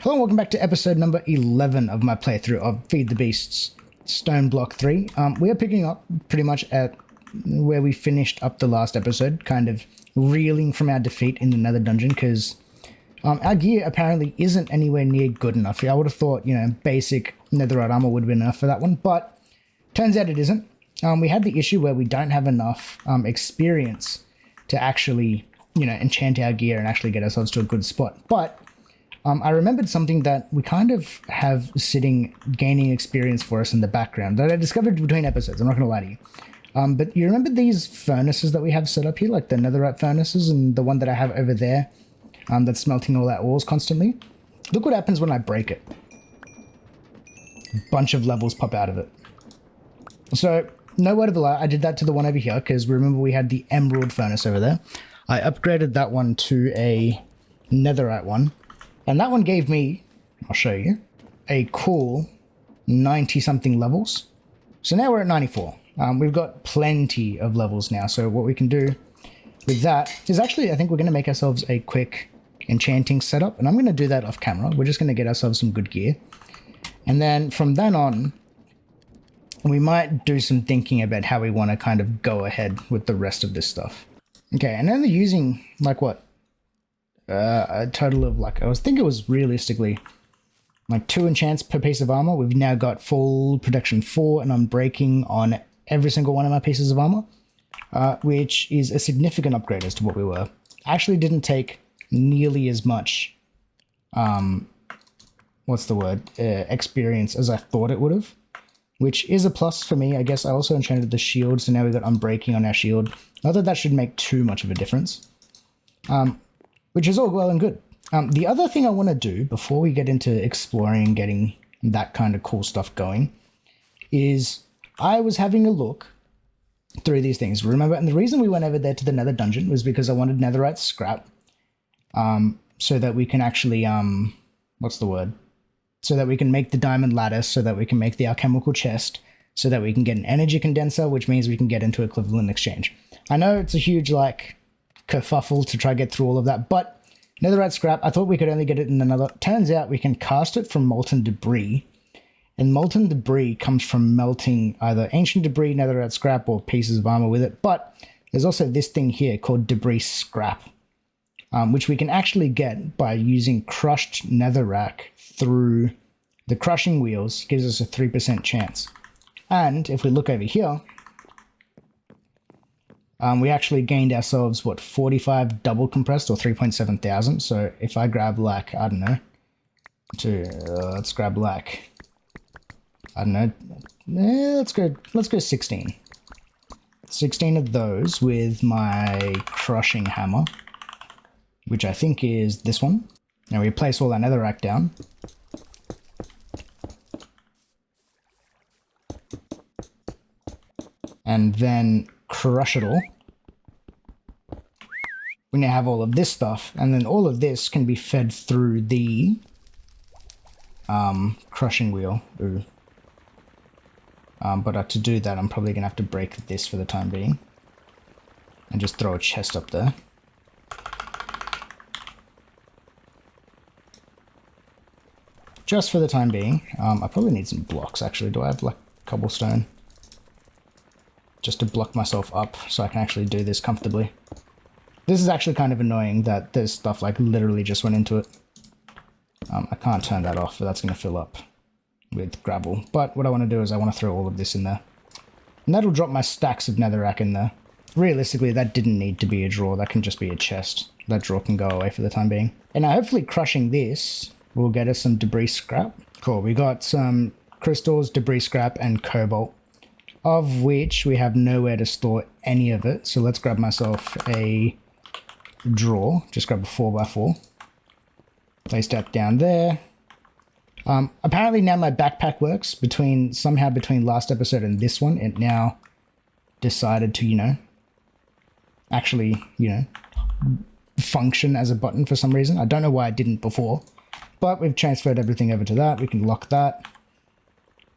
Hello and welcome back to episode number 11 of my playthrough of Feed the Beasts StoneBlock 3. We are picking up pretty much at where we finished up the last episode, kind of reeling from our defeat in the Nether dungeon, because our gear apparently isn't anywhere near good enough. I would have thought, basic netherite armor would have been enough for that one, but turns out it isn't. We had the issue where we don't have enough experience to actually, enchant our gear and actually get ourselves to a good spot. But I remembered something that we kind of have sitting, gaining experience for us in the background that I discovered between episodes. I'm not going to lie to you. But you remember these furnaces that we have set up here, like the netherite furnaces and the one that I have over there that's smelting all that ores constantly? Look what happens when I break it. A bunch of levels pop out of it. So, no word of a lie, I did that to the one over here because remember we had the emerald furnace over there. I upgraded that one to a netherite one. And that one gave me, I'll show you, a cool 90-something levels. So now we're at 94. We've got plenty of levels now. So what we can do with that is actually, I think we're going to make ourselves a quick enchanting setup. And I'm going to do that off camera. We're just going to get ourselves some good gear. And then from then on, we might do some thinking about how we want to kind of go ahead with the rest of this stuff. Okay, and then they're using, like what? A total of I think it was realistically like 2 enchants per piece of armor. We've now got full protection 4 and unbreaking on every single one of my pieces of armor, which is a significant upgrade as to what we were. Actually didn't take nearly as much, experience as I thought it would have, which is a plus for me. I guess I also enchanted the shield, so now we've got unbreaking on our shield. Not that that should make too much of a difference. Which is all well and good. The other thing I want to do before we get into exploring and getting that kind of cool stuff going is I was having a look through these things. Remember, and the reason we went over there to the Nether dungeon was because I wanted netherite scrap so that we can actually, so that we can make the diamond lattice, so that we can make the alchemical chest, so that we can get an energy condenser, which means we can get into equivalent exchange. I know it's a huge, kerfuffle to try to get through all of that, but netherite scrap, I thought we could only get it in another. Turns out we can cast it from molten debris, and molten debris comes from melting either ancient debris, netherite scrap, or pieces of armor with it. But there's also this thing here called debris scrap, which we can actually get by using crushed netherrack through the crushing wheels. Gives us a 3% chance. And if we look over here, we actually gained ourselves, 45 double compressed or 3.7 thousand. So if I grab let's grab let's go 16. 16 of those with my crushing hammer, which I think is this one. Now we place all our netherrack down. And then crush it all. We now have all of this stuff, and then all of this can be fed through the crushing wheel. Ooh. But to do that, I'm probably going to have to break this for the time being. And just throw a chest up there. Just for the time being. I probably need some blocks, actually. Do I have, cobblestone? Just to block myself up so I can actually do this comfortably. This is actually kind of annoying that there's stuff literally just went into it. I can't turn that off, but that's going to fill up with gravel. But what I want to do is I want to throw all of this in there. And that'll drop my stacks of netherrack in there. Realistically, that didn't need to be a drawer. That can just be a chest. That drawer can go away for the time being. And now hopefully crushing this will get us some debris scrap. Cool, we got some crystals, debris scrap, and cobalt, of which we have nowhere to store any of it. So let's grab myself a drawer. Just grab a 4x4. Place that down there. Apparently now my backpack works somehow between last episode and this one. It now decided to, actually, function as a button for some reason. I don't know why it didn't before, but we've transferred everything over to that. We can lock that.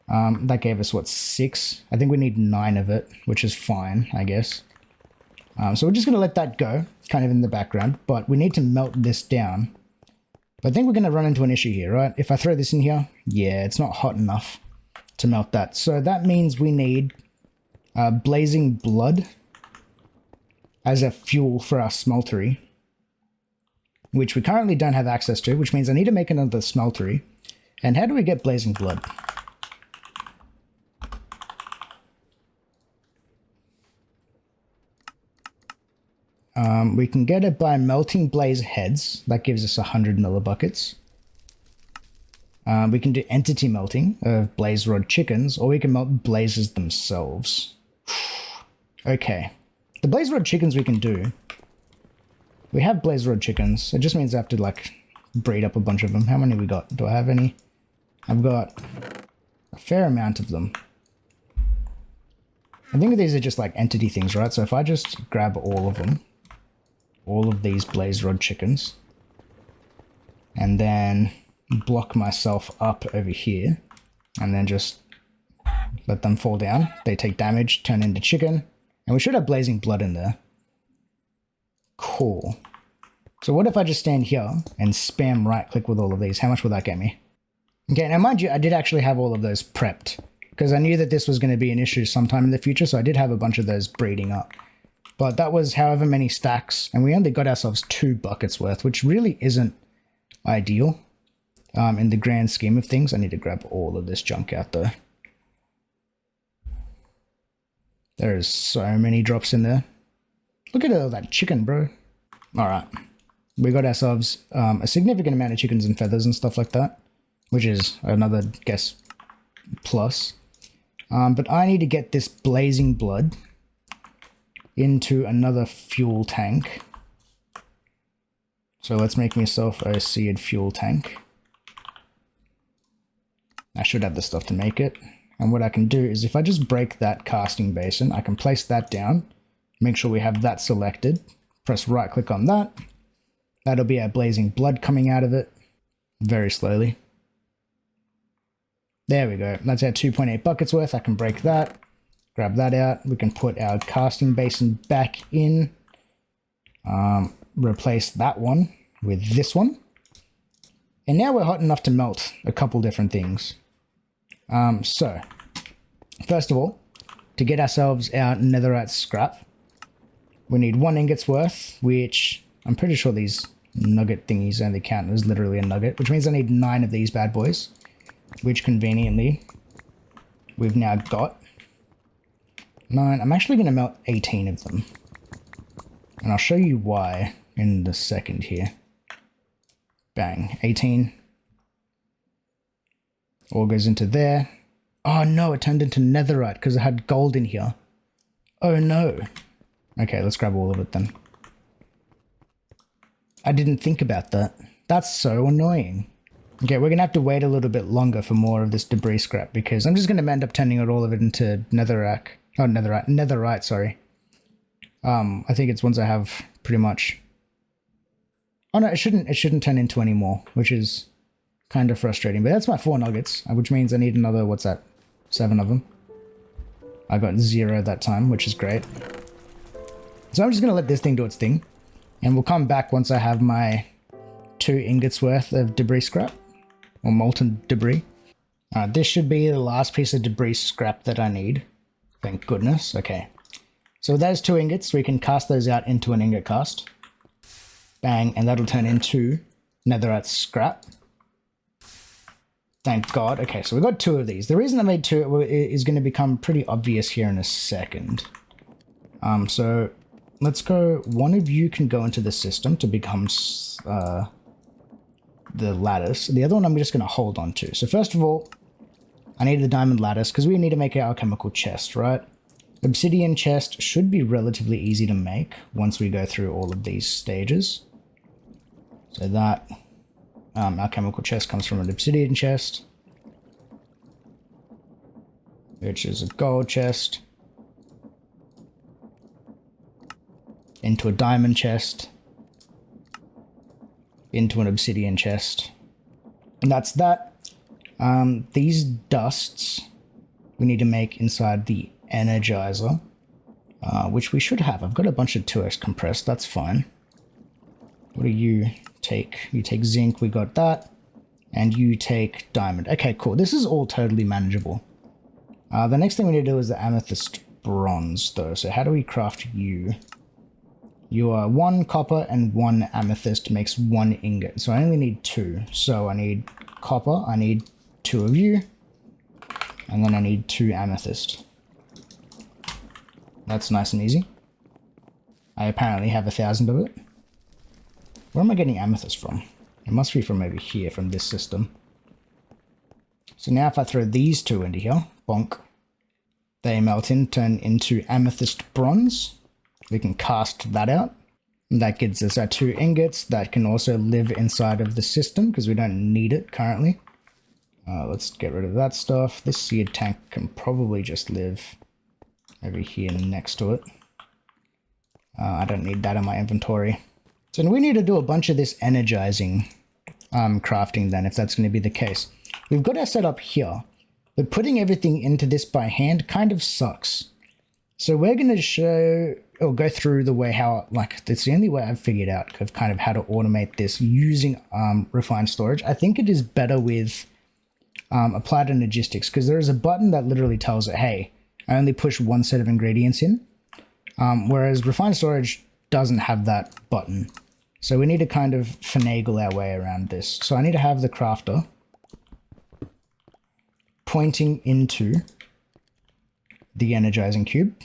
That gave us, 6? I think we need 9 of it, which is fine, I guess. So we're just going to let that go, kind of in the background, but we need to melt this down But I think we're going to run into an issue here, right? If I throw this in here, yeah, it's not hot enough to melt that. So that means we need blazing blood as a fuel for our smeltery, which we currently don't have access to, which means I need to make another smeltery. And how do we get blazing blood? We can get it by melting blaze heads. That gives us 100 millibuckets. We can do entity melting of blaze rod chickens, or we can melt blazes themselves. Okay. The blaze rod chickens we can do. We have blaze rod chickens. It just means I have to, like, breed up a bunch of them. How many we got? Do I have any? I've got a fair amount of them. I think these are just, like, entity things, right? So if I just grab all of them, all of these blaze rod chickens, and then block myself up over here, and then just let them fall down. They take damage, turn into chicken, and we should have blazing blood in there. Cool. So what if I just stand here and spam right click with all of these? How much will that get me? Okay, now mind you, I did actually have all of those prepped because I knew that this was going to be an issue sometime in the future, so I did have a bunch of those breeding up. But that was however many stacks, and we only got ourselves 2 buckets worth, which really isn't ideal in the grand scheme of things. I need to grab all of this junk out though. There is so many drops in there. Look at all that chicken, bro. Alright. We got ourselves a significant amount of chickens and feathers and stuff like that, which is another, guess, plus. But I need to get this blazing blood into another fuel tank. So let's make myself a seared fuel tank. I should have the stuff to make it. And what I can do is if I just break that casting basin, I can place that down, make sure we have that selected, press right click on that. That'll be our blazing blood coming out of it very slowly. There we go. That's our 2.8 buckets worth. I can break that. Grab that out. We can put our casting basin back in. Replace that one with this one. And now we're hot enough to melt a couple different things. So, first of all, to get ourselves our netherite scrap, we need 1 ingot's worth, which I'm pretty sure these nugget thingies only count as literally a nugget, which means I need 9 of these bad boys, which conveniently we've now got. 9. I'm actually going to melt 18 of them. And I'll show you why in a second here. Bang. 18. All goes into there. Oh no, it turned into netherite because it had gold in here. Oh no. Okay, let's grab all of it then. I didn't think about that. That's so annoying. Okay, we're going to have to wait a little bit longer for more of this debris scrap because I'm just going to end up turning all of it into netherrack. Oh, netherite, sorry. I think it's ones I have pretty much. Oh no, it shouldn't turn into any more, which is kind of frustrating. But that's my 4 nuggets, which means I need another, what's that, 7 of them. I got 0 that time, which is great. So I'm just going to let this thing do its thing. And we'll come back once I have my 2 ingots worth of debris scrap. Or molten debris. This should be the last piece of debris scrap that I need. Thank goodness. Okay. So with those 2 ingots, we can cast those out into an ingot cast. Bang, and that'll turn into netherite scrap. Thank God. Okay, so we got 2 of these. The reason I made 2 is going to become pretty obvious here in a second. So let's go. One of you can go into the system to become the lattice. The other one I'm just going to hold on to. So first of all, I need the diamond lattice because we need to make our alchemical chest, right? Obsidian chest should be relatively easy to make once we go through all of these stages. So that alchemical chest comes from an obsidian chest, which is a gold chest, into a diamond chest, into an obsidian chest, and that's that. These dusts we need to make inside the energizer, which we should have. I've got a bunch of 2x compressed, that's fine. What are you? you take zinc, we got that. And you take diamond. Okay, cool. This is all totally manageable. The next thing we need to do is the amethyst bronze, though. So how do we craft you? You are 1 copper and 1 amethyst makes 1 ingot. So I only need 2. So I need copper, I need 2 of you, and then I need 2 amethyst. That's nice and easy. I apparently have 1,000 of it. Where am I getting amethyst from? It must be from over here, from this system. So now if I throw these 2 into here, bonk, they melt in, turn into amethyst bronze. We can cast that out. And that gives us our 2 ingots that can also live inside of the system because we don't need it currently. Let's get rid of that stuff. This seed tank can probably just live over here next to it. I don't need that in my inventory. So we need to do a bunch of this energizing crafting then, if that's going to be the case. We've got our setup here, but putting everything into this by hand kind of sucks. So we're going to show, or go through the way how, like, it's the only way I've figured out of kind of how to automate this using refined storage. I think it is better with applied energistics, because there is a button that literally tells it, hey, I only push 1 set of ingredients in, whereas refined storage doesn't have that button. So we need to kind of finagle our way around this. So I need to have the crafter pointing into the energizing cube,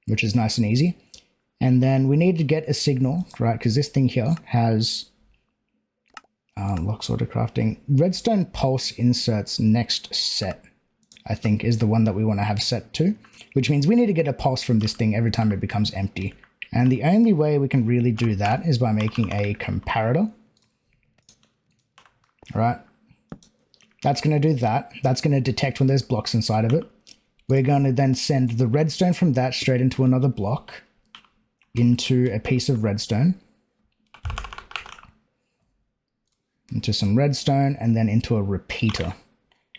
which is nice and easy. And then we need to get a signal, right? Because this thing here has lock sorter crafting. Redstone pulse inserts next set, I think, is the one that we want to have set to, which means we need to get a pulse from this thing every time it becomes empty. And the only way we can really do that is by making a comparator. All right. That's going to do that. That's going to detect when there's blocks inside of it. We're going to then send the redstone from that straight into another block, into a piece of redstone, into some redstone, and then into a repeater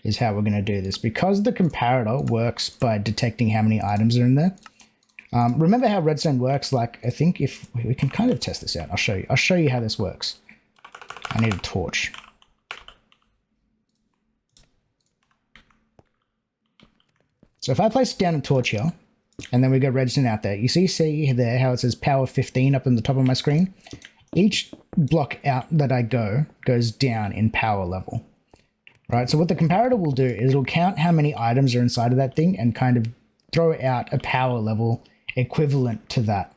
is how we're going to do this. Because the comparator works by detecting how many items are in there. Remember how redstone works? Like, I think if we can kind of test this out, I'll show you. I'll show you how this works. I need a torch. So if I place down a torch here, and then we go redstone out there, you see there how it says power 15 up in the top of my screen? Each block out that I goes down in power level. Right, so what the comparator will do is it'll count how many items are inside of that thing and kind of throw out a power level equivalent to that.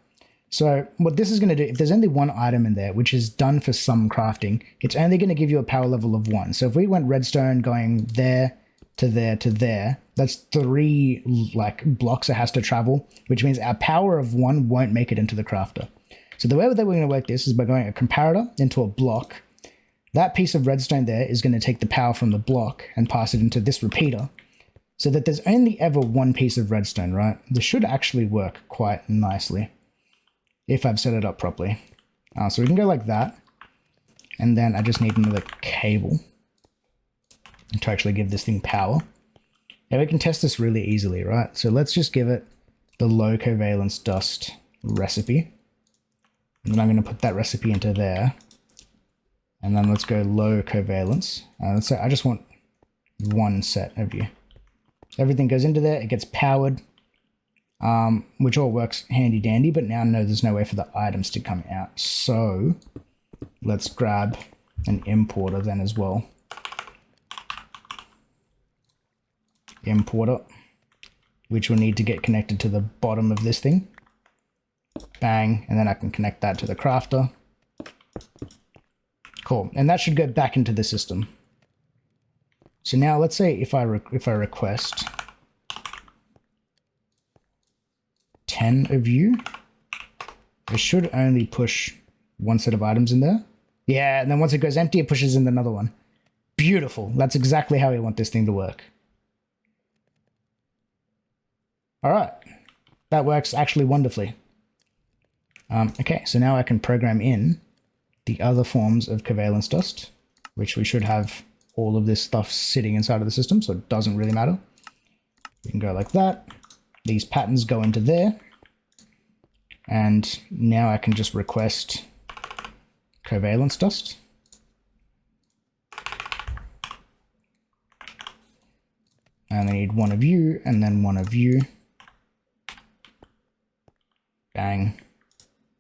So what this is going to do, if there's only 1 item in there, which is done for some crafting, it's only going to give you a power level of 1. So if we went redstone going there to there to there, that's 3 like blocks it has to travel, which means our power of 1 won't make it into the crafter. So the way that we're going to work this is by going a comparator into a block. That piece of redstone there is going to take the power from the block and pass it into this repeater, so that there's only ever 1 piece of redstone, right? This should actually work quite nicely if I've set it up properly. So we can go like that. And then I just need another cable to actually give this thing power. And we can test this really easily, right? So let's just give it the low covalence dust recipe. And then I'm going to put that recipe into there. And then let's go low covalence. Let's say I just want 1 set of you. Everything goes into there, it gets powered, which all works handy dandy, but now no, there's no way for the items to come out. So let's grab an importer then as well. Importer, which will need to get connected to the bottom of this thing. Bang, and then I can connect that to the crafter. Cool, and that should go back into the system. So now let's say if I request 10 of you, it should only push 1 set of items in there. Yeah, and then once it goes empty, it pushes in another one. Beautiful. That's exactly how we want this thing to work. All right, that works actually wonderfully. Okay, so now I can program in the other forms of covalence dust, which we should have all of this stuff sitting inside of the system, so it doesn't really matter. We can go like that. These patterns go into there. And now I can just request covalence dust. And I need one of you, and then one of you. Bang.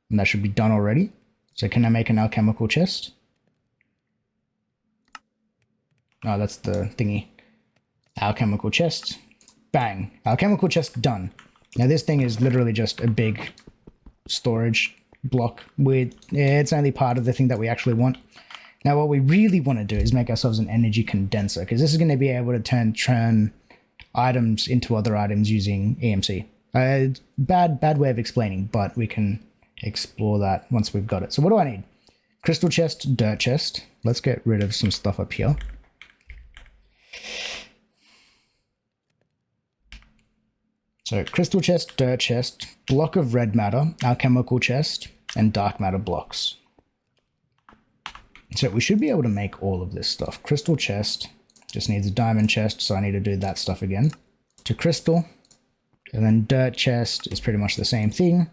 And that should be done already. So can I make an alchemical chest? Oh, that's the thingy. Alchemical chest. Bang. Alchemical chest done. Now this thing is literally just a big storage block with, it's only part of the thing that we actually want. Now what we really want to do is make ourselves an energy condenser, because this is going to be able to turn items into other items using EMC. Bad way of explaining, but we can explore that once we've got it. So what do I need? Crystal chest, dirt chest. Let's get rid of some stuff up here. So crystal chest, dirt chest, block of red matter, alchemical chest, and dark matter blocks. So we should be able to make all of this stuff. Crystal chest just needs a diamond chest, so I need to do that stuff again. To crystal, and then dirt chest is pretty much the same thing.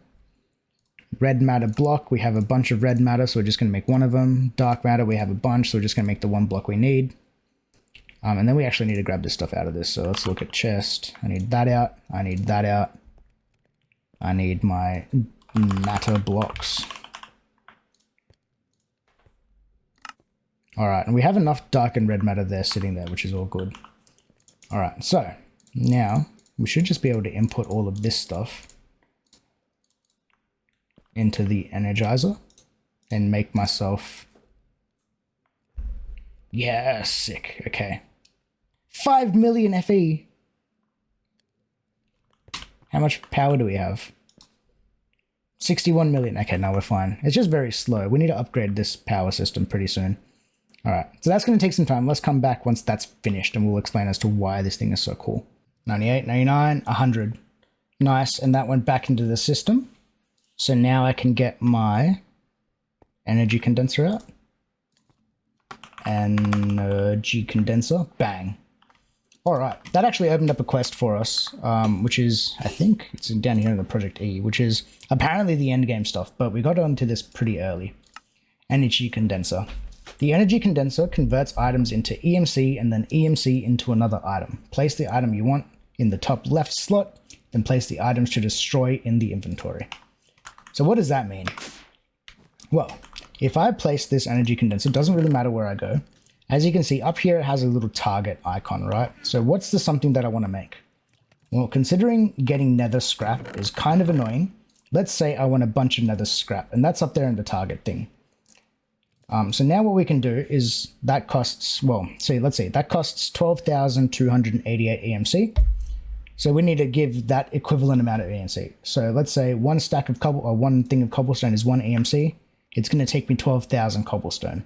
Red matter block, we have a bunch of red matter, so we're just going to make one of them. Dark matter, we have a bunch, so we're just going to make the one block we need. And then we actually need to grab this stuff out of this. So let's look at chest. I need that out. I need that out. I need my matter blocks. All right, and we have enough dark and red matter there sitting there, which is all good. All right, so now we should just be able to input all of this stuff into the energizer and make myself, yeah, sick. Okay, 5 million FE. How much power do we have? 61 million. Okay, now we're fine. It's just very slow. We need to upgrade this power system pretty soon. All right, so that's going to take some time. Let's come back once that's finished and we'll explain as to why this thing is so cool. 98, 99, 100. Nice, and that went back into the system. So now I can get my energy condenser out. Energy condenser, bang. All right, that actually opened up a quest for us, which is, I think it's down here in the Project E, which is apparently the end game stuff, but we got onto this pretty early. Energy condenser. The energy condenser converts items into EMC and then EMC into another item. Place the item you want in the top left slot, then place the items to destroy in the inventory. So what does that mean? Well, if I place this energy condenser, it doesn't really matter where I go. As you can see up here, it has a little target icon, right? So what's the something that I want to make? Well, considering getting nether scrap is kind of annoying, let's say I want a bunch of nether scrap, and that's up there in the target thing. So now what we can do is that costs, well, see, let's see, that costs 12,288 EMC. So we need to give that equivalent amount of EMC. So let's say one stack of cobble, or one thing of cobblestone is 1 EMC. It's going to take me 12,000 cobblestone.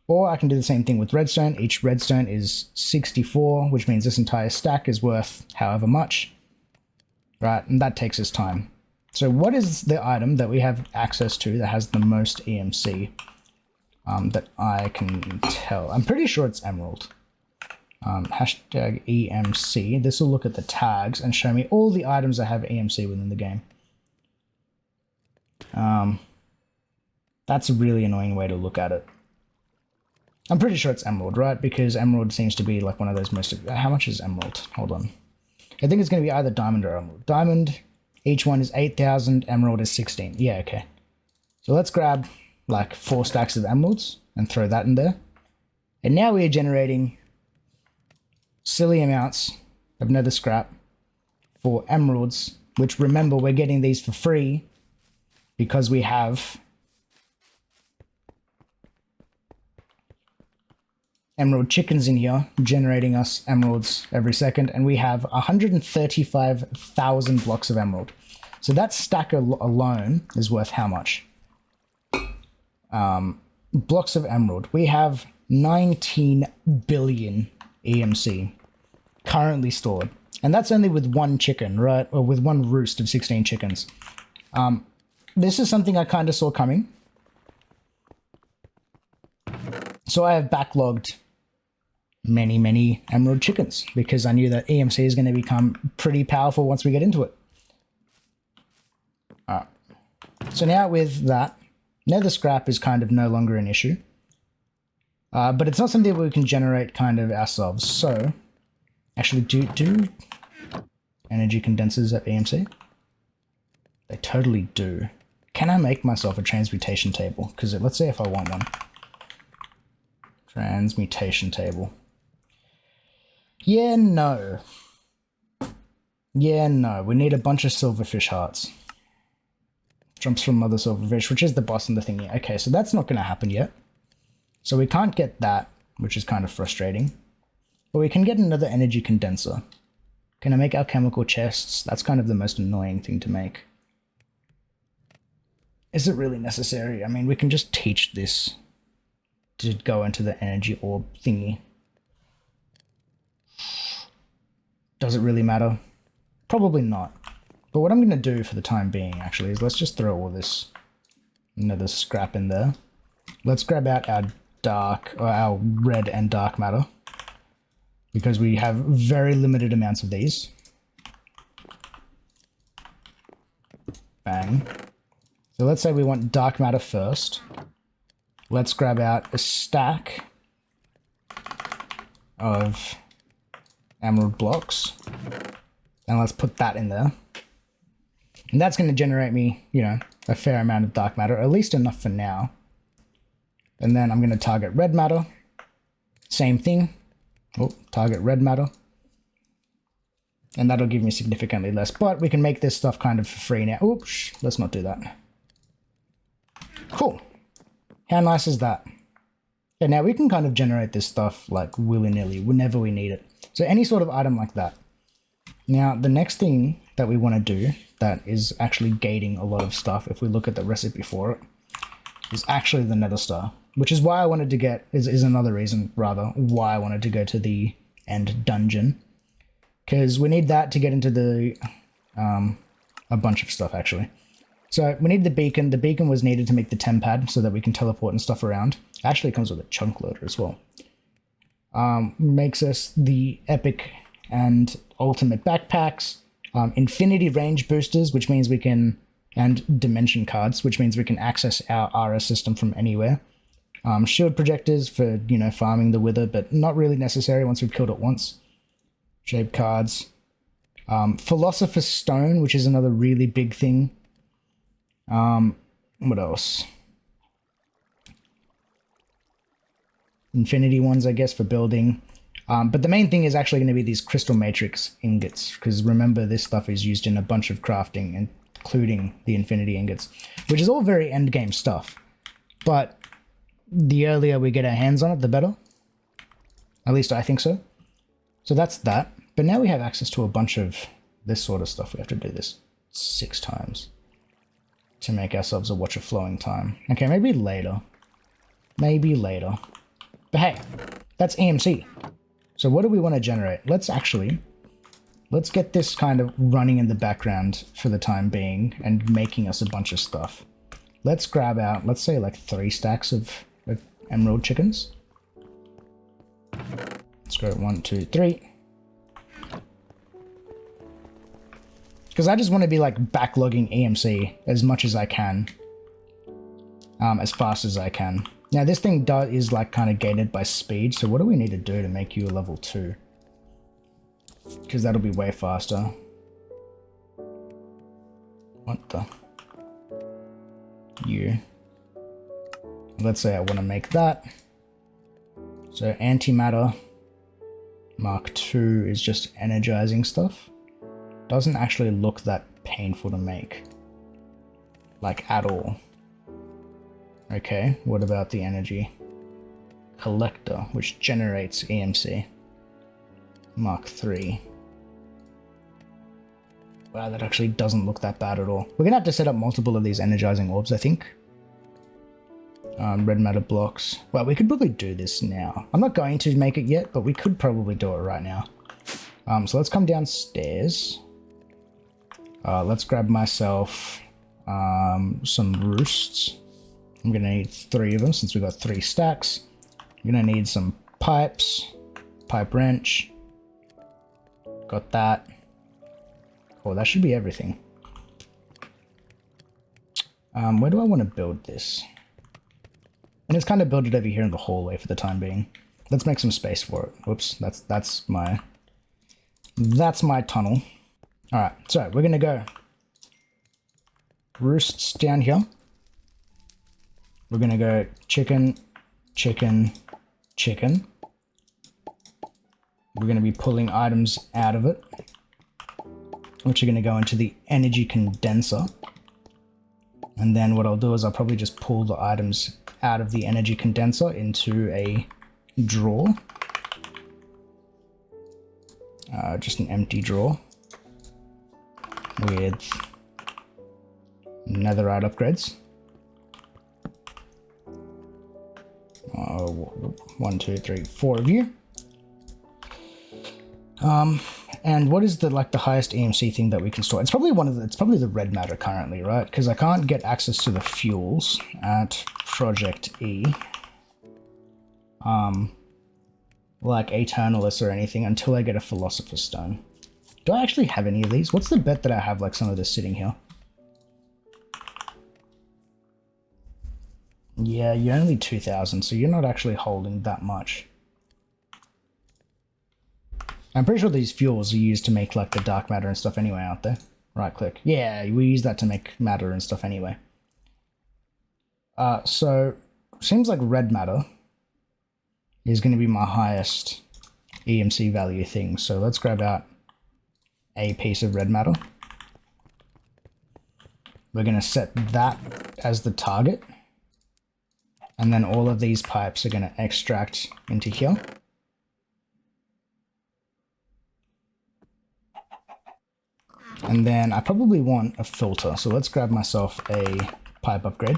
Or I can do the same thing with redstone. Each redstone is 64, which means this entire stack is worth however much, right? And that takes us time. So what is the item that we have access to that has the most EMC? That I can tell. I'm pretty sure it's emerald. Hashtag EMC. This will look at the tags and show me all the items that have EMC within the game. That's a really annoying way to look at it. I'm pretty sure it's emerald, right? Because emerald seems to be like one of those most... How much is emerald? Hold on. I think it's going to be either diamond or emerald. Diamond, each one is 8,000. Emerald is 16. Yeah, okay. So let's grab like 4 stacks of emeralds and throw that in there. And now we are generating silly amounts of nether scrap for emeralds, which remember we're getting these for free because we have emerald chickens in here generating us emeralds every second, and we have 135,000 blocks of emerald. So that stack alone is worth how much? Blocks of emerald. We have 19 billion EMC currently stored, and that's only with one chicken, right? Or with one roost of 16 chickens. This is something I kind of saw coming. So I have backlogged many emerald chickens because I knew that EMC is going to become pretty powerful once we get into it. All right. So now with that, Nether scrap is kind of no longer an issue. But it's not something that we can generate kind of ourselves. So, actually, do energy condensers at EMC? They totally do. Can I make myself a transmutation table? Because let's say if I want one. Transmutation table. Yeah, no. Yeah, no. We need a bunch of silverfish hearts. Jumps from mother silverfish, which is the boss in the thingy. Okay, so that's not going to happen yet. So we can't get that, which is kind of frustrating. But we can get another energy condenser. Can I make alchemical chests? That's kind of the most annoying thing to make. Is it really necessary? I mean, we can just teach this to go into the energy orb thingy. Does it really matter? Probably not. But what I'm going to do for the time being, actually, is let's just throw all this nether scrap in there. Let's grab out our red and dark matter, because we have very limited amounts of these. Bang. So let's say we want dark matter first. Let's grab out a stack of emerald blocks, and let's put that in there. And that's going to generate me, you know, a fair amount of dark matter, at least enough for now. And then I'm going to target red matter. Same thing. Oh, target red matter. And that'll give me significantly less, but we can make this stuff kind of for free now. Oops, let's not do that. Cool. How nice is that? Yeah, now we can kind of generate this stuff like willy-nilly whenever we need it. So any sort of item like that. Now, the next thing that we want to do that is actually gating a lot of stuff, if we look at the recipe for it, is actually the nether star, which is why I wanted to get, is another reason, rather, why I wanted to go to the end dungeon. Because we need that to get into the, a bunch of stuff, actually. So we need the beacon. The beacon was needed to make the tempad so that we can teleport and stuff around. Actually, it comes with a chunk loader as well. Makes us the epic and ultimate backpacks, infinity range boosters, which means we can, and dimension cards, which means we can access our RS system from anywhere. Shield projectors for, you know, farming the wither, but not really necessary once we've killed it once. Shape cards. Philosopher's Stone, which is another really big thing. What else? Infinity ones, I guess, for building. But the main thing is actually going to be these crystal matrix ingots, because remember, this stuff is used in a bunch of crafting, including the infinity ingots, which is all very endgame stuff. But the earlier we get our hands on it, the better. At least I think so. So that's that. But now we have access to a bunch of this sort of stuff. We have to do this 6 times to make ourselves a watch of flowing time. Okay, maybe later. Maybe later. But hey, that's EMC. So what do we want to generate? Let's get this kind of running in the background for the time being and making us a bunch of stuff. Let's grab out, let's say like 3 stacks of emerald chickens. Let's go 1, 2, 3. Because I just want to be like backlogging EMC as much as I can. As fast as I can. Now this thing is like kind of gated by speed, so what do we need to do to make you a level 2? Because that'll be way faster. What the? You. Let's say I want to make that. So antimatter Mark II is just energizing stuff. Doesn't actually look that painful to make. Like at all. Okay, what about the energy collector, which generates EMC? Mark III. Wow, that actually doesn't look that bad at all. We're gonna have to set up multiple of these energizing orbs, I think. Red matter blocks. Well, we could probably do this now. I'm not going to make it yet, but we could probably do it right now. So let's come downstairs. Let's grab myself some roosts. I'm gonna need 3 of them since we got 3 stacks. I'm gonna need some pipes, pipe wrench. Got that. Oh, that should be everything. Where do I want to build this? And it's kind of built it over here in the hallway for the time being. Let's make some space for it. Whoops, that's my tunnel. All right, so we're gonna go roosts down here. We're gonna go chicken, chicken, chicken. We're gonna be pulling items out of it, which are gonna go into the energy condenser. And then what I'll do is I'll probably just pull the items out of the energy condenser into a drawer. Just an empty drawer with netherite upgrades. 1, 2, 3, 4 of you. And what is the highest EMC thing that we can store? It's probably it's probably the red matter currently, right? Because I can't get access to the fuels at Project E. Like Eternalist or anything until I get a Philosopher's Stone. Do I actually have any of these? What's the bet that I have like some of this sitting here? Yeah, you're only 2,000, so you're not actually holding that much. I'm pretty sure these fuels are used to make like the dark matter and stuff anyway, aren't they? Right click. Yeah, we use that to make matter and stuff anyway. So seems like red matter is going to be my highest EMC value thing. So let's grab out a piece of red matter. We're going to set that as the target. And then all of these pipes are going to extract into here. And then I probably want a filter. So let's grab myself a pipe upgrade.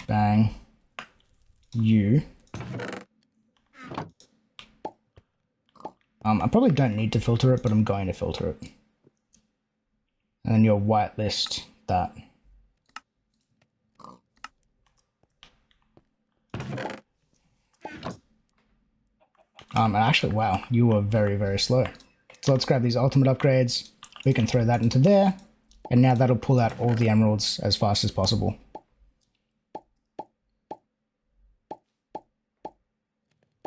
Bang. You. I probably don't need to filter it, but I'm going to filter it. And then you'll whitelist that. Actually, wow, you were very, very slow. So let's grab these ultimate upgrades. We can throw that into there. And now that'll pull out all the emeralds as fast as possible.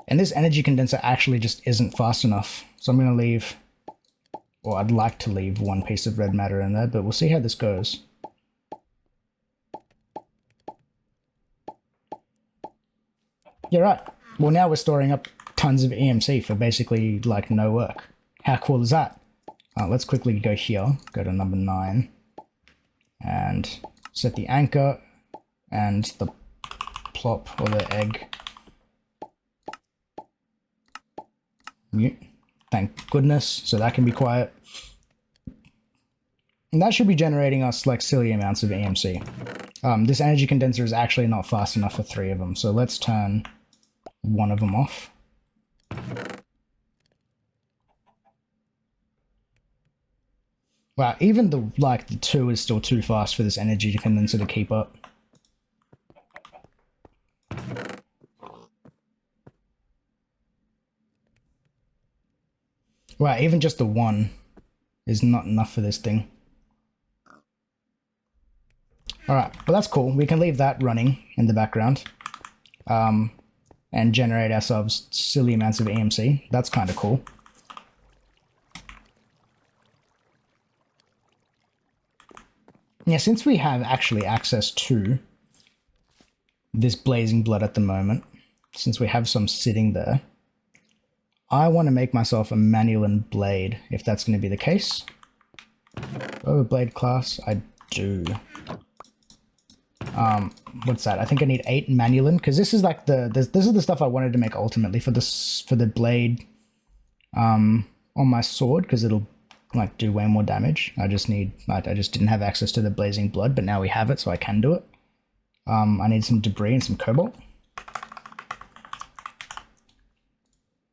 And this energy condenser actually just isn't fast enough. So I'm going to leave, or I'd like to leave one piece of red matter in there, but we'll see how this goes. You're right. Well, now we're storing up tons of EMC for basically like no work. How cool is that? Let's quickly go here, go to number 9, and set the anchor and the plop or the egg. Mute. Thank goodness, so that can be quiet. And that should be generating us like silly amounts of EMC. This energy condenser is actually not fast enough for 3 of them, so let's turn one of them off. Wow, even the 2 is still too fast for this energy condenser to keep up. Wow, even just the 1 is not enough for this thing. Alright, well that's cool. We can leave that running in the background. And generate ourselves silly amounts of EMC. That's kind of cool. Yeah, since we have actually access to this blazing blood at the moment, since we have some sitting there, I want to make myself a manual blade, if that's going to be the case. Oh, blade class, I do. What's that? I think I need 8 manulin, because this is like this is the stuff I wanted to make ultimately for the blade on my sword, because it'll like do way more damage. I just didn't have access to the blazing blood, but now we have it, so I can do it. I need some debris and some cobalt.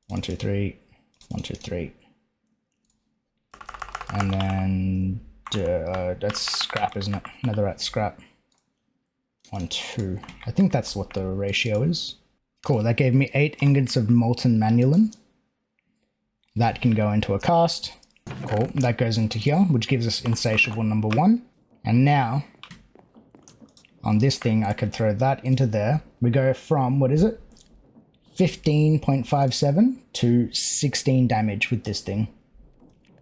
1, 2, 3, 1, 2, 3. And then that's scrap, isn't it? Netherite scrap. 1, 2. I think that's what the ratio is. Cool, that gave me 8 ingots of molten manulin. That can go into a cast. Cool, that goes into here, which gives us insatiable number 1. And now, on this thing, I could throw that into there. We go from, what is it? 15.57 to 16 damage with this thing.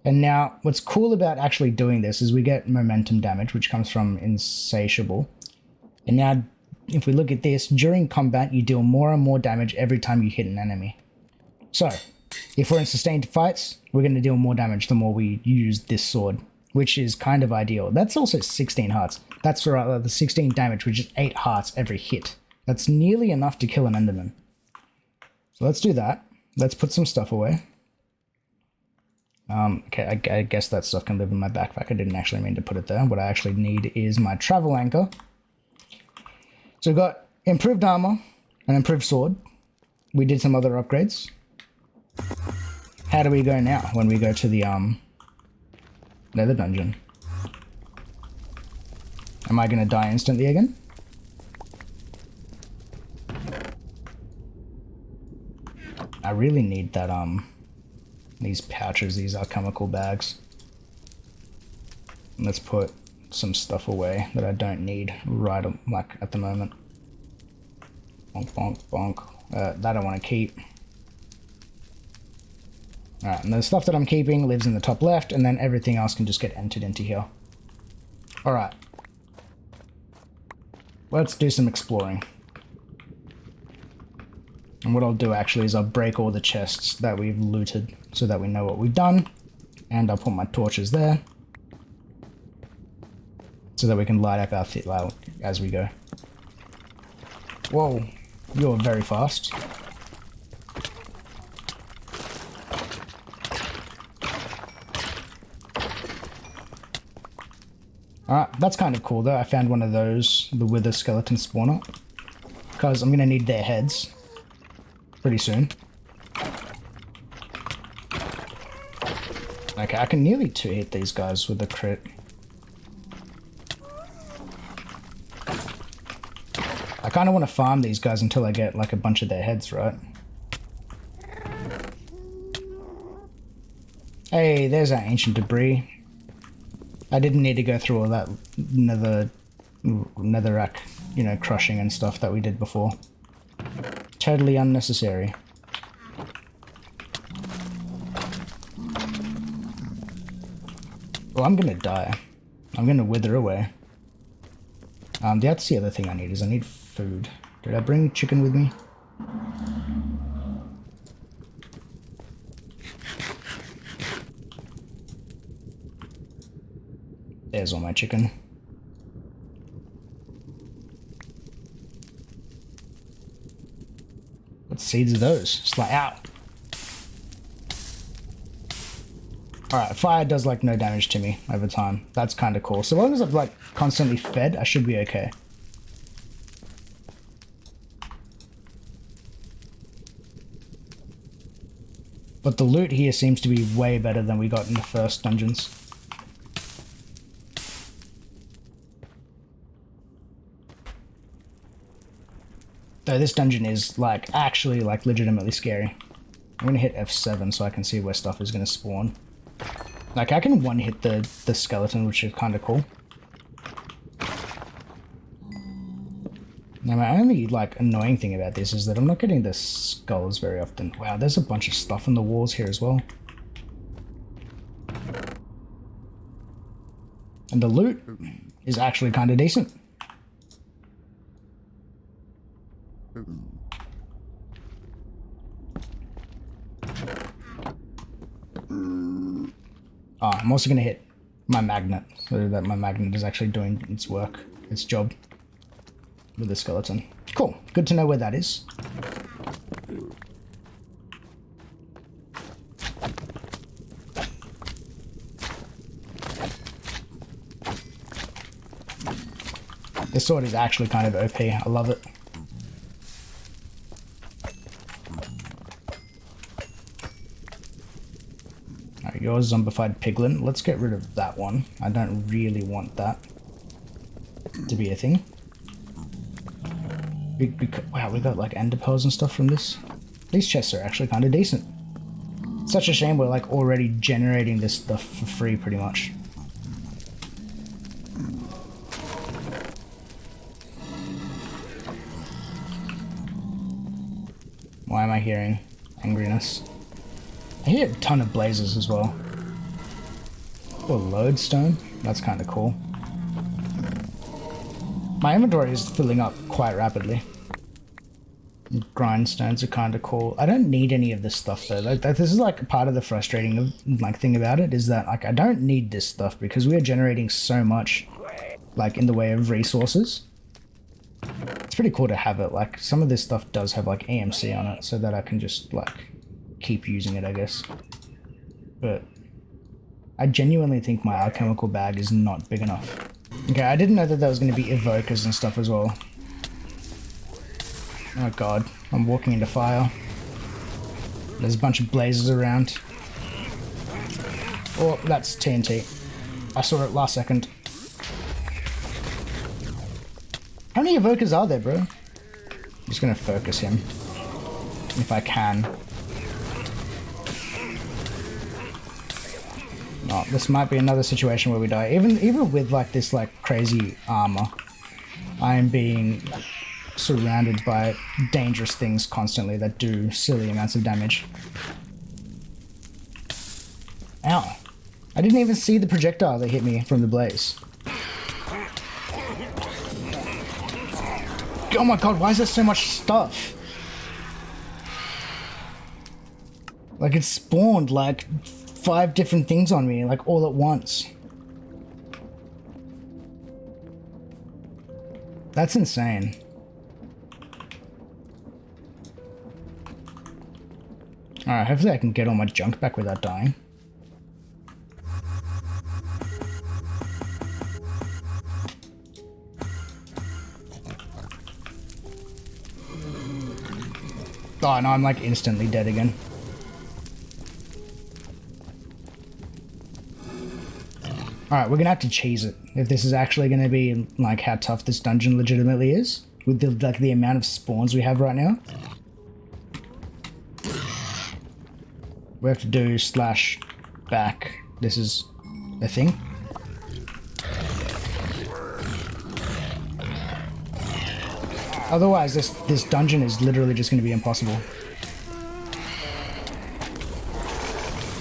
And now, what's cool about actually doing this is we get momentum damage, which comes from Insatiable. And now, if we look at this, during combat, you deal more and more damage every time you hit an enemy. So, if we're in sustained fights, we're going to deal more damage the more we use this sword, which is kind of ideal. That's also 16 hearts. That's for the 16 damage, which is 8 hearts every hit. That's nearly enough to kill an Enderman. So let's do that. Let's put some stuff away. Okay, I guess that stuff can live in my backpack. I didn't actually mean to put it there. What I actually need is my travel anchor. So we've got improved armor, an improved sword. We did some other upgrades. How do we go now when we go to the nether dungeon? Am I going to die instantly again? I really need that these pouches, these alchemical bags. Let's put some stuff away that I don't need right like at the moment. Bonk, bonk, bonk. That I want to keep. Alright, and the stuff that I'm keeping lives in the top left, and then everything else can just get entered into here. Alright. Let's do some exploring. And what I'll do actually is I'll break all the chests that we've looted so that we know what we've done. And I'll put my torches there so that we can light up our fit as we go. Whoa, you're very fast. Alright, that's kind of cool though. I found one of those, the wither skeleton spawner, because I'm going to need their heads pretty soon. Okay, I can nearly two-hit these guys with a crit. I kind of want to farm these guys until I get like a bunch of their heads, right? Hey, there's our ancient debris. I didn't need to go through all that netherrack, you know, crushing and stuff that we did before. Totally unnecessary. Well, I'm gonna die. I'm gonna wither away. That's the other thing I need, is I need food. Did I bring chicken with me? There's all my chicken. What seeds are those? It's like, out. Alright, fire does like no damage to me over time. That's kind of cool. So long as I've like constantly fed, I should be okay. But the loot here seems to be way better than we got in the first dungeons. Though this dungeon is like actually like legitimately scary. I'm gonna hit F7 so I can see where stuff is gonna spawn. Like I can one-hit the skeleton, which is kind of cool. Now my only like annoying thing about this is that I'm not getting the skulls very often. Wow, there's a bunch of stuff on the walls here as well. And the loot is actually kind of decent. Oh, I'm also going to hit my magnet, so that my magnet is actually doing its work, its job with the skeleton. Cool, good to know where that is. This sword is actually kind of OP, I love it. Your zombified piglin. Let's get rid of that one. I don't really want that to be a thing. Wow, we got like ender pearls and stuff from this. These chests are actually kind of decent. Such a shame we're like already generating this stuff for free pretty much. Why am I hearing angriness? I hear a ton of blazes as well. Oh, lodestone? That's kind of cool. My inventory is filling up quite rapidly. Grindstones are kind of cool. I don't need any of this stuff though. Like, this is like part of the frustrating thing about it is that like I don't need this stuff because we are generating so much like in the way of resources. It's pretty cool to have it. Like some of this stuff does have like EMC on it so that I can just like keep using it, I guess. But I genuinely think my alchemical bag is not big enough. Okay, I didn't know that there was going to be evokers and stuff as well. Oh god, I'm walking into fire. There's a bunch of blazes around. Oh, that's TNT. I saw it last second. How many evokers are there, bro? I'm just gonna focus him. If I can. Oh, this might be another situation where we die. Even with like this like crazy armor, I am being surrounded by dangerous things constantly that do silly amounts of damage. Ow. I didn't even see the projectile that hit me from the blaze. Oh my god, why is there so much stuff? Like it spawned like 5 different things on me, like all at once. That's insane. Alright, hopefully I can get all my junk back without dying. Oh no, I'm like instantly dead again. Alright, we're gonna have to cheese it. If this is actually gonna be like how tough this dungeon legitimately is. With the amount of spawns we have right now. We have to do /back. This is a thing. Otherwise, this dungeon is literally just going to be impossible.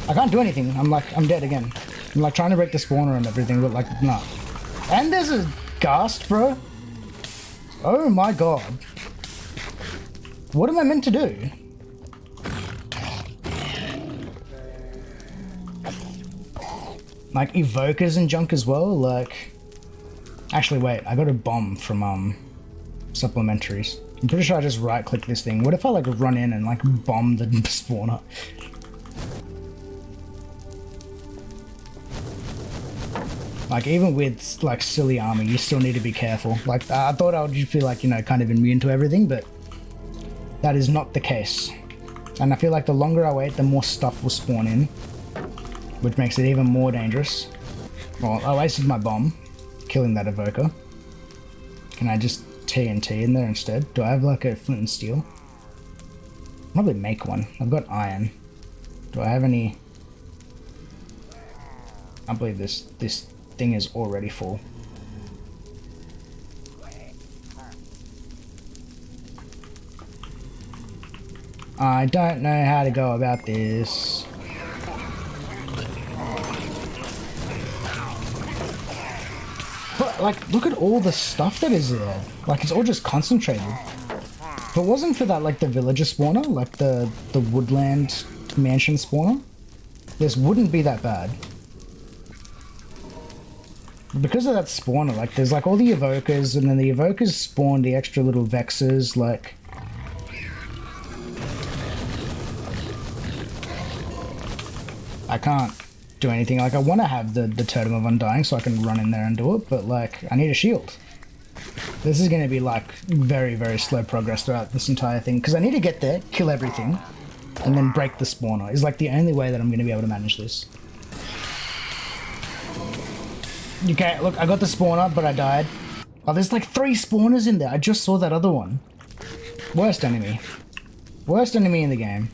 I can't do anything. I'm dead again. I'm like trying to break the spawner and everything, but like, nah. And there's a ghast, bro. Oh my god. What am I meant to do? Like evokers and junk as well, like... Actually, wait, I got a bomb from, supplementaries. I'm pretty sure I just right-click this thing. What if I, like, run in and, like, bomb the spawner? Like, even with, like, silly armor, you still need to be careful. Like, I thought I would just be, like, you know, kind of immune to everything, but that is not the case. And I feel like the longer I wait, the more stuff will spawn in, which makes it even more dangerous. Well, I wasted my bomb, killing that evoker. Can I just TNT in there instead? Do I have like a flint and steel? I'll probably make one. I've got iron. Do I have any? I believe this thing is already full. I don't know how to go about this. But, like, look at all the stuff that is there. Like, it's all just concentrated. If it wasn't for that, like, the villager spawner, like the woodland mansion spawner, this wouldn't be that bad. But because of that spawner, like, there's, like, all the evokers, and then the evokers spawn the extra little vexers, like... I can't do anything. Like, I want to have the Totem of Undying so I can run in there and do it, but, like, I need a shield. This is going to be, like, very, very slow progress throughout this entire thing, because I need to get there, kill everything, and then break the spawner. Is, like, the only way that I'm going to be able to manage this. Okay, look, I got the spawner, but I died. Oh, there's, like, 3 spawners in there. I just saw that other one. Worst enemy. Worst enemy in the game.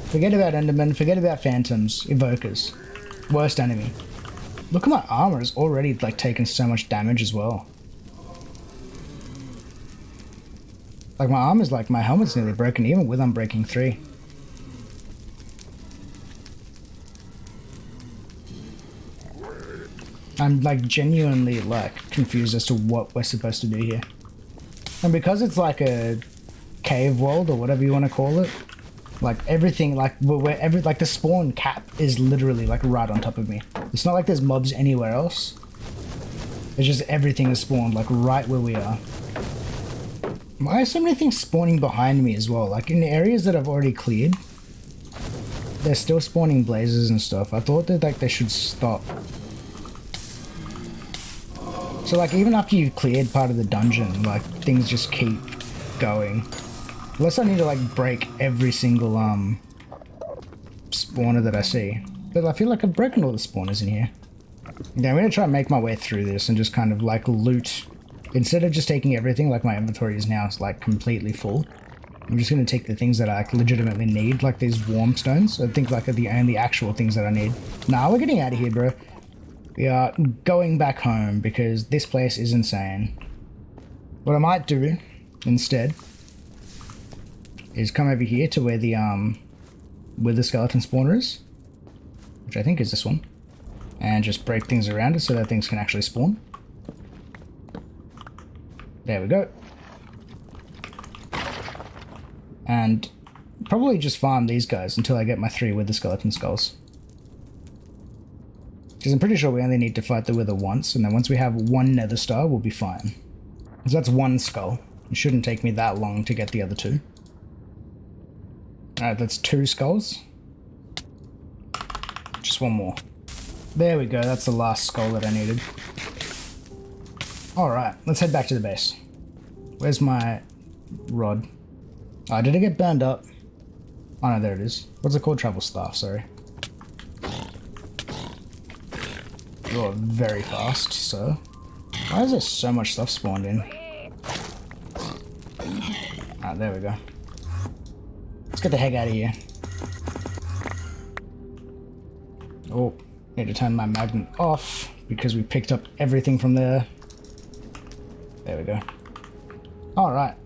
Forget about Endermen, forget about Phantoms, Evokers. Worst enemy. Look at my armor, it's already like taken so much damage as well. Like my arm is like, my helmet's nearly broken even with Unbreaking 3. I'm like genuinely like confused as to what we're supposed to do here. And because it's like a cave world or whatever you want to call it, like everything, like like the spawn cap is literally like right on top of me. It's not like there's mobs anywhere else. It's just everything is spawned like right where we are. Why are so many things spawning behind me as well? Like in the areas that I've already cleared, they're still spawning blazes and stuff. I thought that like they should stop. So like even after you've cleared part of the dungeon, like things just keep going. Unless I need to like break every single spawner that I see. But I feel like I've broken all the spawners in here. Yeah, I'm gonna try and make my way through this and just kind of like loot. Instead of just taking everything, like my inventory is now like completely full. I'm just gonna take the things that I like legitimately need, like these warm stones. I think like are the only actual things that I need. Nah, we're getting out of here, bro. We are going back home because this place is insane. What I might do instead is come over here to where the skeleton spawner is, which I think is this one, and just break things around it so that things can actually spawn. There we go. And probably just farm these guys until I get my 3 wither skeleton skulls. Because I'm pretty sure we only need to fight the wither once, and then once we have 1 nether star, we'll be fine. So that's 1 skull. It shouldn't take me that long to get the other 2. Alright, that's 2 skulls. Just 1 more. There we go, that's the last skull that I needed. Alright, let's head back to the base. Where's my rod? Oh, did it get burned up? Oh no, there it is. What's it called? Travel staff, sorry. You're very fast, sir. Why is there so much stuff spawned in? Ah, there we go. Let's get the heck out of here. Oh, need to turn my magnet off because we picked up everything from there. There we go. Alright.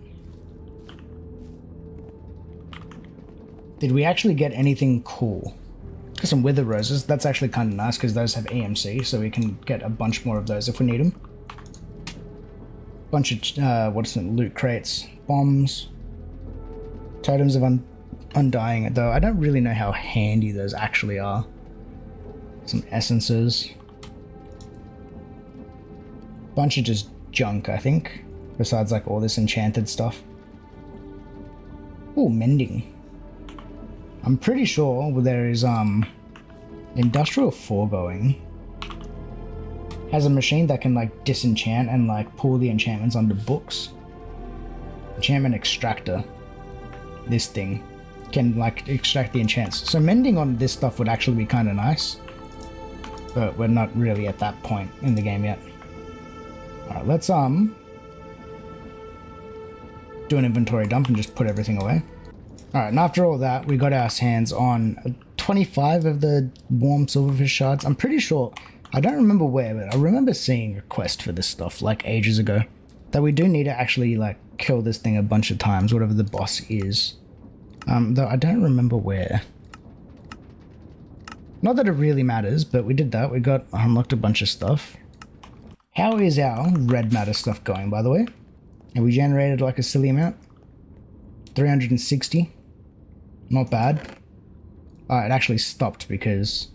Did we actually get anything cool? Got some wither roses. That's actually kind of nice because those have EMC, so we can get a bunch more of those if we need them. Bunch of, what's it, loot crates. Bombs. Totems of undying, though I don't really know how handy those actually are. Some essences. Bunch of just junk, I think. Besides like all this enchanted stuff. Oh, mending. I'm pretty sure there is Industrial Foregoing has a machine that can like disenchant and like pull the enchantments onto books. Enchantment extractor. This thing can like extract the enchants. So mending on this stuff would actually be kind of nice. But we're not really at that point in the game yet. Alright, let's do an inventory dump and just put everything away. Alright, and after all that, we got our hands on 25 of the warm silverfish shards. I'm pretty sure, I don't remember where, but I remember seeing a quest for this stuff like ages ago. That we do need to actually like kill this thing a bunch of times, whatever the boss is. Though I don't remember where. Not that it really matters, but we did that. We got unlocked a bunch of stuff. How is our red matter stuff going, by the way? Have we generated like a silly amount? 360. Not bad. It actually stopped because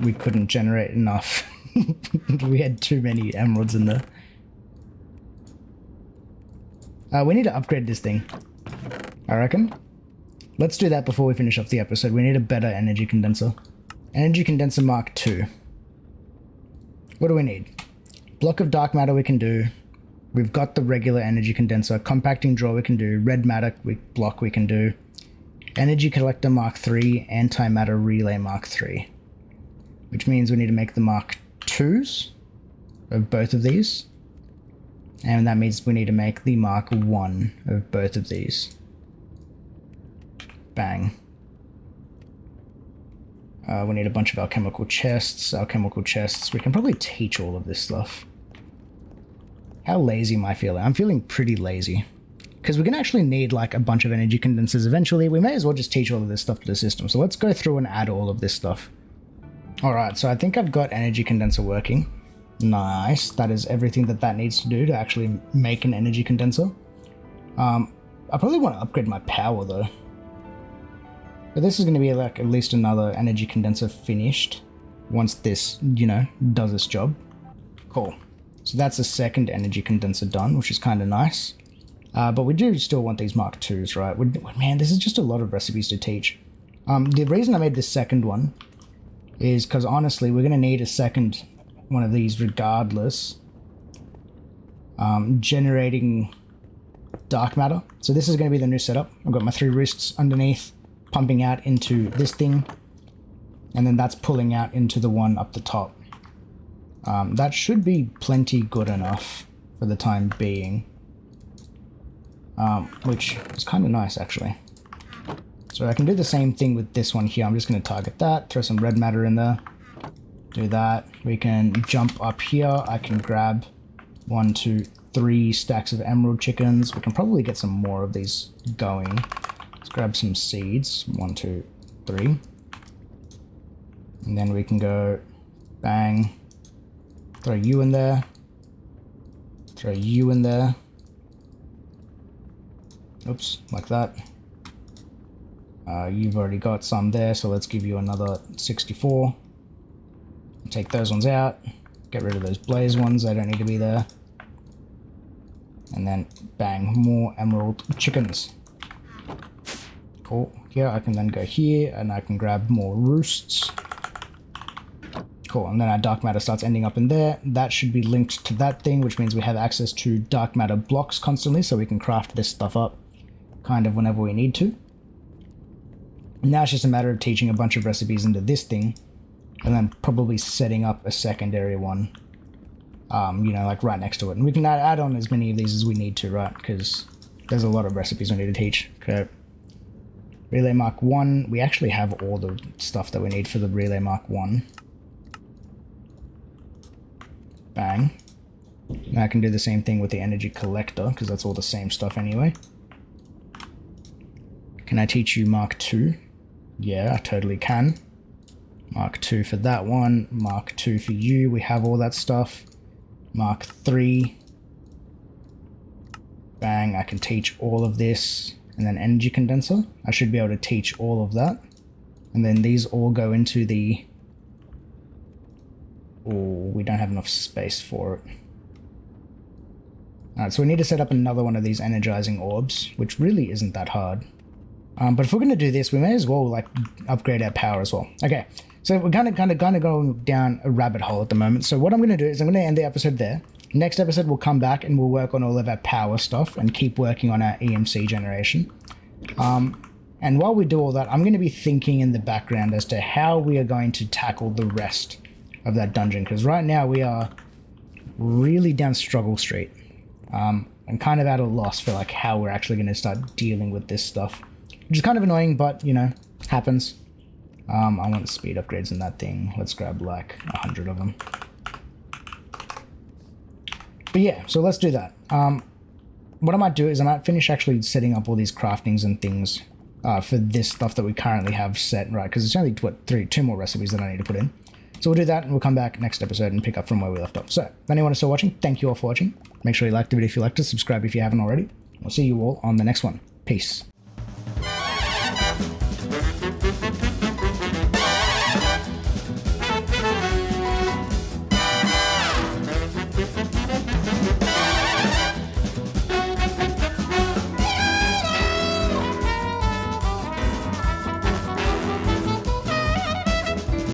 we couldn't generate enough. We had too many emeralds in there. We need to upgrade this thing, I reckon. Let's do that before we finish off the episode. We need a better energy condenser. Energy condenser Mark II. What do we need? Block of dark matter we can do. We've got the regular energy condenser. Compacting drawer we can do. Red matter block we can do. Energy collector Mark III. Antimatter relay Mark III. Which means we need to make the Mark IIs of both of these. And that means we need to make the Mark I of both of these. Bang. We need a bunch of alchemical chests. Alchemical chests. We can probably teach all of this stuff. How lazy am I feeling? I'm feeling pretty lazy. Because we're going to actually need like a bunch of energy condensers eventually. We may as well just teach all of this stuff to the system. So let's go through and add all of this stuff. Alright, so I think I've got energy condenser working. Nice. That is everything that needs to do to actually make an energy condenser. I probably want to upgrade my power though. But this is going to be like at least another energy condenser finished once this, you know, does its job. Cool. So that's the second energy condenser done, which is kind of nice. But we do still want these Mark IIs, right? Man, this is just a lot of recipes to teach. The reason I made this second one is because honestly, we're going to need a second one of these regardless. Generating dark matter. So this is going to be the new setup. I've got my 3 wrists underneath, pumping out into this thing. And then that's pulling out into the one up the top. That should be plenty good enough for the time being. Which is kind of nice actually. So I can do the same thing with this one here. I'm just going to target that, throw some red matter in there, do that. We can jump up here. I can grab 1, 2, 3 stacks of emerald chickens. We can probably get some more of these going. Let's grab some seeds. 1, 2, 3. And then we can go bang, throw you in there, throw you in there. Oops, like that. You've already got some there, so let's give you another 64. Take those ones out. Get rid of those blaze ones, they don't need to be there. And then bang, more emerald chickens. Cool. Here I can then go here and I can grab more roosts. Cool, and then our dark matter starts ending up in there. That should be linked to that thing, which means we have access to dark matter blocks constantly, so we can craft this stuff up kind of whenever we need to. Now it's just a matter of teaching a bunch of recipes into this thing, and then probably setting up a secondary one, you know, like right next to it. And we can add on as many of these as we need to, right? Because there's a lot of recipes we need to teach. Okay. Relay Mark 1, we actually have all the stuff that we need for the Relay Mark 1. Bang. Now I can do the same thing with the energy collector, because that's all the same stuff anyway. Can I teach you Mark 2? Yeah, I totally can. Mark 2 for that one. Mark 2 for you. We have all that stuff. Mark 3. Bang, I can teach all of this. And then energy condenser. I should be able to teach all of that. And then these all go into the... Oh, we don't have enough space for it. Alright, so we need to set up another one of these energizing orbs, which really isn't that hard. But if we're going to do this, we may as well like upgrade our power as well. Okay, so we're kind of going down a rabbit hole at the moment. So what I'm going to do is I'm going to end the episode there. Next episode, we'll come back and we'll work on all of our power stuff and keep working on our EMC generation. And while we do all that, I'm going to be thinking in the background as to how we are going to tackle the rest of that dungeon. Because right now we are really down struggle street. And kind of at a loss for like how we're actually going to start dealing with this stuff. Which is kind of annoying, but, you know, happens. I want speed upgrades in that thing. Let's grab, like, 100 of them. But yeah, so let's do that. What I might do is I might finish actually setting up all these craftings and things for this stuff that we currently have set, right? Because it's only, what, 2 more recipes that I need to put in. So we'll do that, and we'll come back next episode and pick up from where we left off. So, if anyone is still watching, thank you all for watching. Make sure you like the video if you liked it, subscribe if you haven't already. We'll see you all on the next one. Peace.